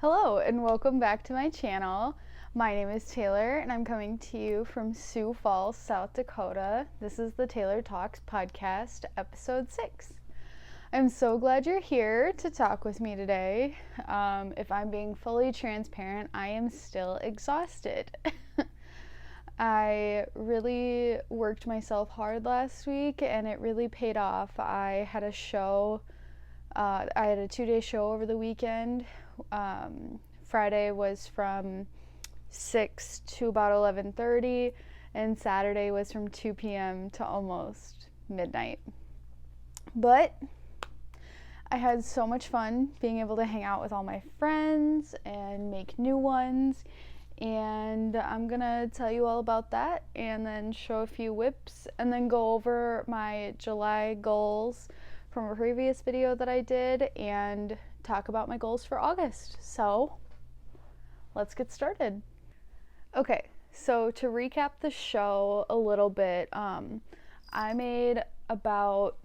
Hello and welcome back to my channel. My name is Taylor and I'm coming to you from Sioux Falls, South Dakota. This is the Taylor Talks podcast, episode 6. I'm so glad you're here to talk with me today. If I'm being fully transparent, I am still exhausted. I really worked myself hard last week and it really paid off. I had a show, I had a 2-day show over the weekend. Friday was from 6 to about 11:30 and Saturday was from 2 p.m. to almost midnight. But I had so much fun being able to hang out with all my friends and make new ones, and I'm gonna tell you all about that and then show a few whips and then go over my July goals from a previous video that I did and talk about my goals for August. So let's get started. Okay, so to recap the show a little bit, I made about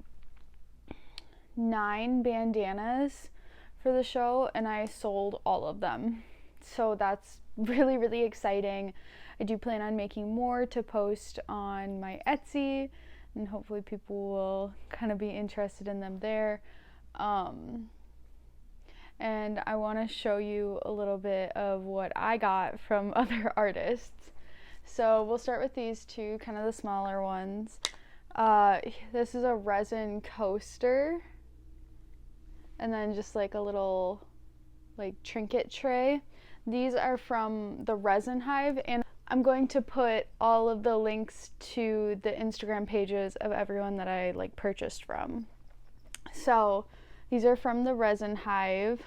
9 bandanas for the show and I sold all of them. So that's really, really exciting. I do plan on making more to post on my Etsy and hopefully people will kind of be interested in them there. And I want to show you a little bit of what I got from other artists. So we'll start with these two, kind of the smaller ones. This is a resin coaster, and then just like a little like trinket tray. These are from the Resin Hive, and I'm going to put all of the links to the Instagram pages of everyone that I like purchased from. So these are from the Resin Hive.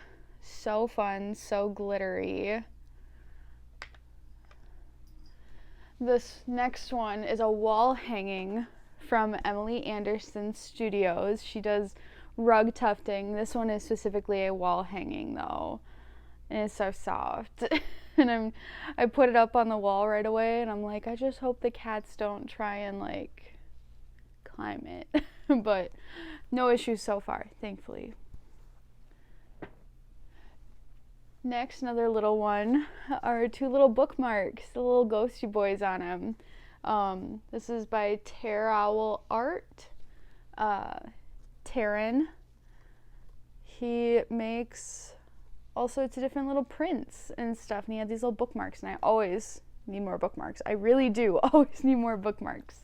So fun, so glittery. This next one is a wall hanging from Emily Anderson Studios. She does rug tufting. This one is specifically a wall hanging though. And it's so soft. And I put it up on the wall right away and I'm like, I just hope the cats don't try and like climb it. But no issues so far, thankfully. Next, another little one are 2 little bookmarks, the little ghosty boys on them. This is by Tear Owl Art. Taryn. He makes all sorts of different little prints and stuff, and he had these little bookmarks, and I always need more bookmarks. I really do always need more bookmarks.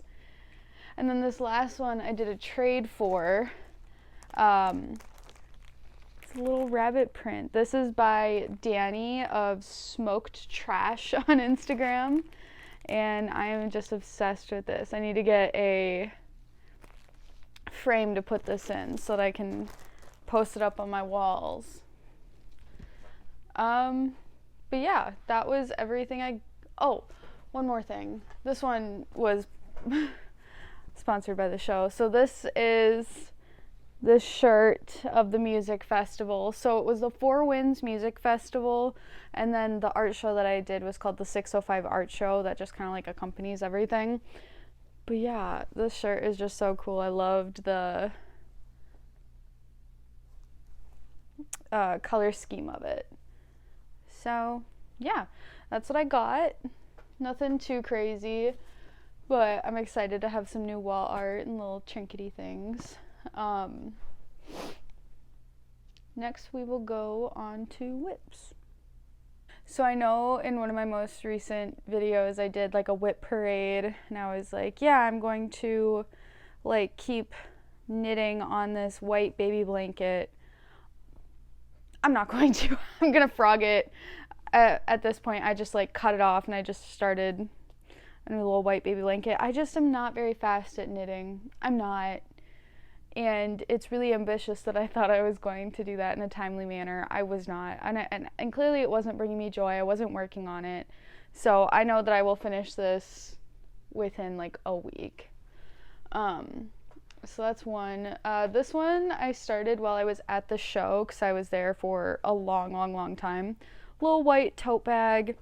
And then this last one I did a trade for. It's a little rabbit print. This is by Danny of Smokedtrash on Instagram, and I am just obsessed with this. I need to get a frame to put this in so that I can post it up on my walls. But yeah, that was everything oh, one more thing. This one was sponsored by the show. So this is the shirt of the music festival. So it was the Four Winds Music Festival, and then the art show that I did was called the 605 Art Show that just kind of like accompanies everything. But yeah, this shirt is just so cool. I loved the color scheme of it. So yeah, that's what I got. Nothing too crazy, but I'm excited to have some new wall art and little trinkety things. Next we will go on to whips. So I know in one of my most recent videos I did like a whip parade, and I was like, yeah, I'm going to like keep knitting on this white baby blanket. I'm not going to. I'm gonna frog it. At this point I just like cut it off and I just started a little white baby blanket. I just am not very fast at knitting. I'm not. And it's really ambitious that I thought I was going to do that in a timely manner. I was not. And clearly it wasn't bringing me joy. I wasn't working on it. So I know that I will finish this within like a week. So that's one. This one I started while I was at the show because I was there for a long time. Little white tote bag.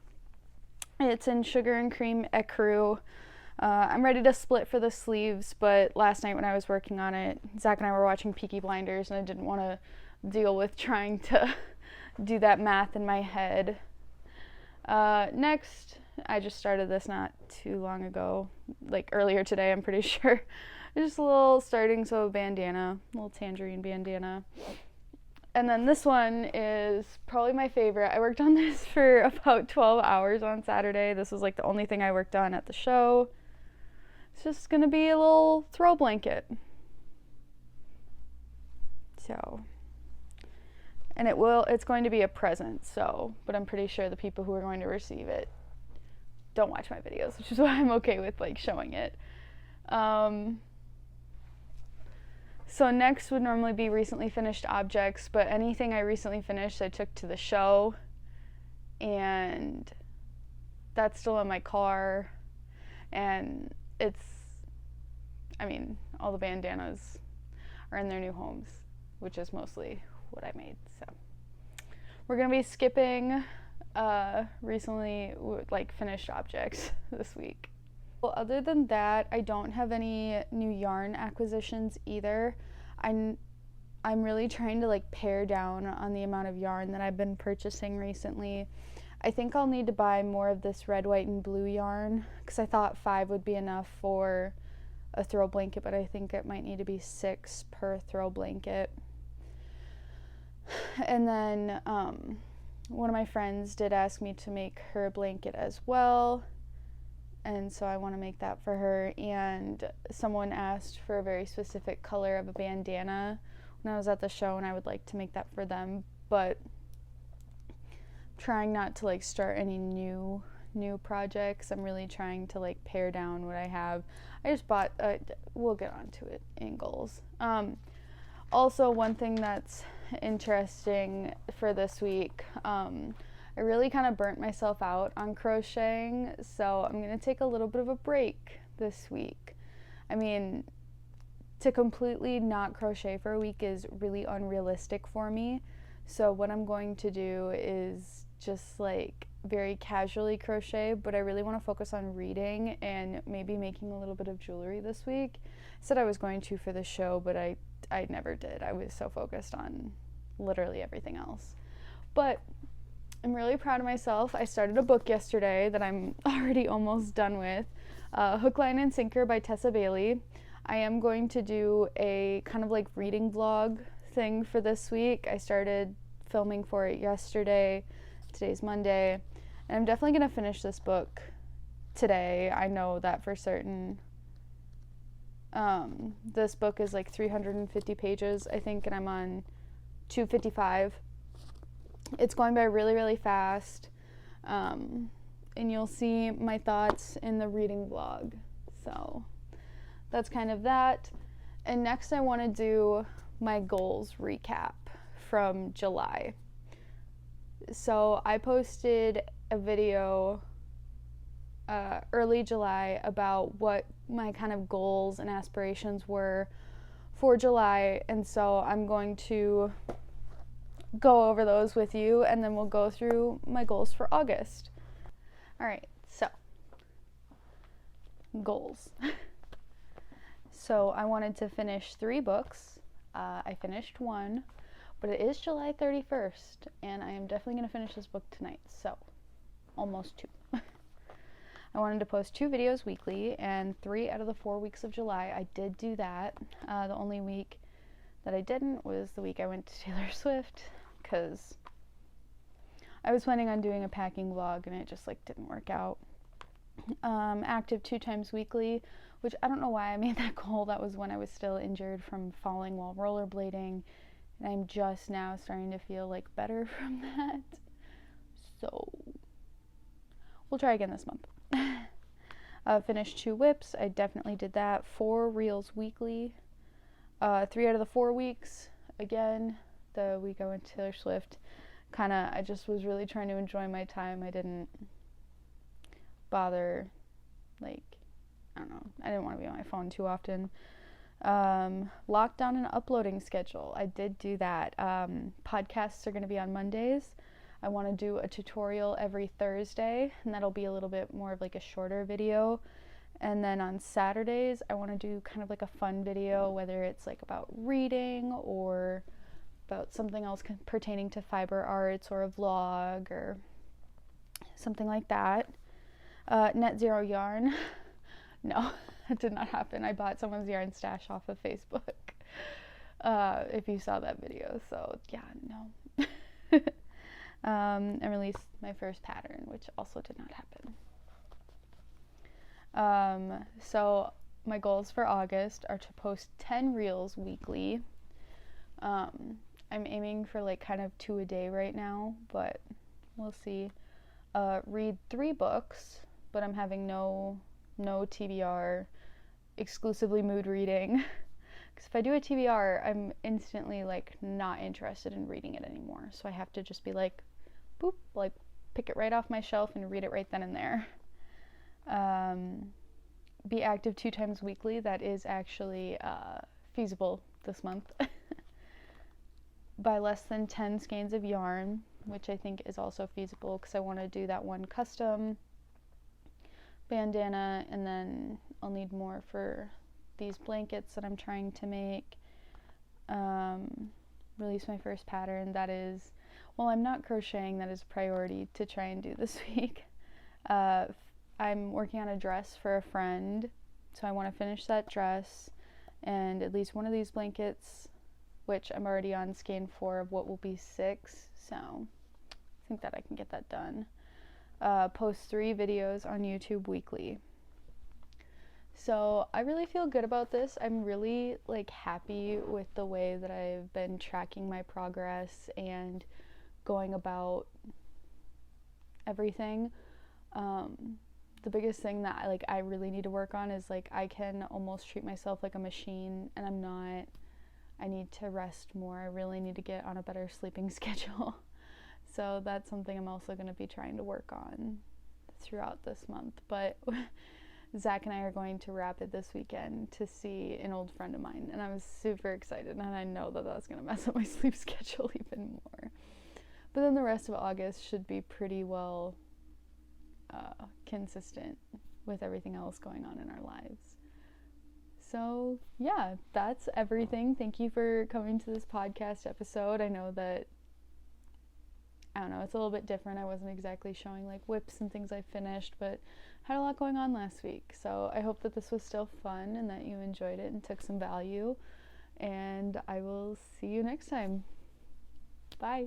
It's in sugar and cream ecru. I'm ready to split for the sleeves, but last night when I was working on it, Zach and I were watching Peaky Blinders and I didn't want to deal with trying to do that math in my head. Next, I just started this not too long ago, like earlier today, I'm pretty sure. Just a little starting sew bandana, a little tangerine bandana. And then this one is probably my favorite. I worked on this for about 12 hours on Saturday. This was like the only thing I worked on at the show. It's just gonna be a little throw blanket. So, and it's going to be a present, so, but I'm pretty sure the people who are going to receive it don't watch my videos, which is why I'm okay with like showing it. So next would normally be recently finished objects, but anything I recently finished I took to the show, and that's still in my car, and all the bandanas are in their new homes, which is mostly what I made. So we're gonna be skipping recently like finished objects this week. Well, other than that, I don't have any new yarn acquisitions either. I'm really trying to like pare down on the amount of yarn that I've been purchasing recently. I think I'll need to buy more of this red, white, and blue yarn because I thought 5 would be enough for a throw blanket, but I think it might need to be 6 per throw blanket. And then one of my friends did ask me to make her a blanket as well, and so I want to make that for her. And someone asked for a very specific color of a bandana when I was at the show, and I would like to make that for them, but trying not to like start any new projects. I'm really trying to like pare down what I have. I just bought we'll get onto it in goals. Also, one thing that's interesting for this week, I really kind of burnt myself out on crocheting, so I'm going to take a little bit of a break this week. I mean, to completely not crochet for a week is really unrealistic for me, so what I'm going to do is just like very casually crochet, but I really want to focus on reading and maybe making a little bit of jewelry this week. I said I was going to for the show, but I never did. I was so focused on literally everything else. But I'm really proud of myself. I started a book yesterday that I'm already almost done with, Hook, Line, and Sinker by Tessa Bailey. I am going to do a kind of like reading vlog thing for this week. I started filming for it yesterday. Today's Monday, and I'm definitely going to finish this book today. I know that for certain. This book is like 350 pages, I think, and I'm on 255. It's going by really, really fast, and you'll see my thoughts in the reading vlog. So that's kind of that. And next I want to do my goals recap from July. So I posted a video early July about what my kind of goals and aspirations were for July, and so I'm going to go over those with you, and then we'll go through my goals for August. Alright, so goals. So I wanted to finish 3 books. I finished 1. But it is July 31st, and I am definitely going to finish this book tonight, so almost 2. I wanted to post 2 videos weekly, and 3 out of the 4 weeks of July, I did do that. The only week that I didn't was the week I went to Taylor Swift, because I was planning on doing a packing vlog, and it just like didn't work out. Active 2 times weekly, which I don't know why I made that goal. That was when I was still injured from falling while rollerblading. And I'm just now starting to feel like better from that. So we'll try again this month. Finished 2 whips. I definitely did that. 4 reels weekly. 3 out of the 4 weeks. Again, the week I went to Taylor Swift. I just was really trying to enjoy my time. I didn't bother, I didn't want to be on my phone too often. Lockdown and uploading schedule. I did do that. Podcasts are going to be on Mondays. I want to do a tutorial every Thursday, and that'll be a little bit more of like a shorter video. And then on Saturdays, I want to do kind of like a fun video, whether it's like about reading or about something else pertaining to fiber arts or a vlog or something like that. Net zero yarn. No, that did not happen. I bought someone's yarn stash off of Facebook. If you saw that video. So yeah, no. And released my first pattern, which also did not happen. So my goals for August are to post 10 reels weekly. I'm aiming for like kind of 2 a day right now, but we'll see. Read 3 books, but I'm having no TBR, exclusively mood reading. Because if I do a TBR, I'm instantly like not interested in reading it anymore. So I have to just be like, boop, like pick it right off my shelf and read it right then and there. Be active 2 times weekly. That is actually feasible this month. Buy less than 10 skeins of yarn, which I think is also feasible because I want to do that one custom bandana, and then I'll need more for these blankets that I'm trying to make. Release my first pattern. That is, well, I'm not crocheting. That is a priority to try and do this week. I'm working on a dress for a friend, so I want to finish that dress and at least one of these blankets, which I'm already on skein 4 of what will be 6, so I think that I can get that done. Post 3 videos on YouTube weekly. So I really feel good about this. I'm really like happy with the way that I've been tracking my progress and going about everything. The biggest thing that I really need to work on is like I can almost treat myself like a machine, and I'm not. I need to rest more. I really need to get on a better sleeping schedule. So that's something I'm also going to be trying to work on throughout this month. But Zach and I are going to Rapid this weekend to see an old friend of mine, and I'm super excited, and I know that that's going to mess up my sleep schedule even more. But then the rest of August should be pretty well consistent with everything else going on in our lives. So yeah, that's everything. Thank you for coming to this podcast episode. I know that, I don't know, it's a little bit different. I wasn't exactly showing like whips and things I finished, but had a lot going on last week. So I hope that this was still fun and that you enjoyed it and took some value. And I will see you next time. Bye.